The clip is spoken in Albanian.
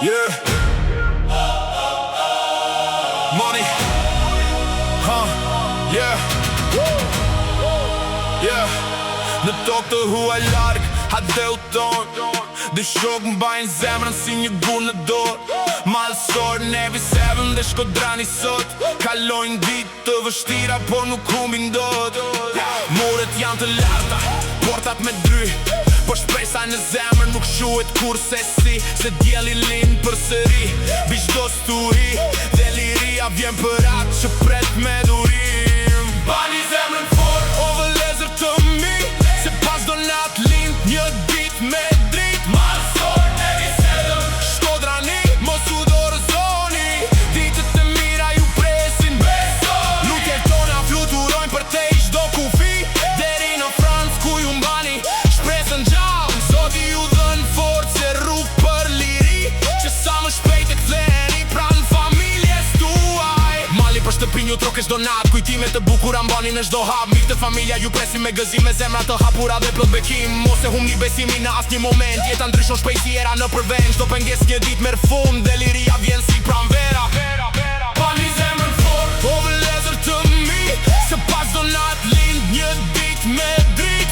Yeah. Money. Yeah. Yeah. Në tokë të huaj larg, ha dhe u ton. Dhe shok m'bajnë zemrën si një gur në dorë. Malsor, Nevi 7 dhe Shkodrani sot. Kalojnë ditë të vështira, por nuk humbin dot. Muret janë të larta, portat me dry, por shpresa në zemër nuk shuhet kur se si. Se djeli lind për sëri, bi çdo sturi. Dhe liria vjen për atë që pret me durim. Bani zemrën fort, o vëllezër të mi, se pas do nat lind një dit me drit. Malsor, Nevi 7, Shkodrani, mos u dorëzoni. Ditët e mira ju presin, beso. Lutjet tona fluturojnë për te i çdo kufi. Deri në Francë ku ju mbani shpresën gjallë. Zoti ju dhën forcë se rrugë për liri, që sa më shpejt e ktheheni pranë familjes tuaj. Mali për shtëpin ju trokesh donat, kujtime të bukura mbani në çdo hap. Mikë të familja ju presin me gëzim, me zemra të hapura dhe plot bekim. Mos e humni besimin në asnjë moment, jeta ndryshon shpejt si era në përvend. Çdo pengesë një ditë merr fund dhe liria vjen si pranvera. Bani zemrën fort, o vëllezër të mi, se pas do nat lind një ditë me drit.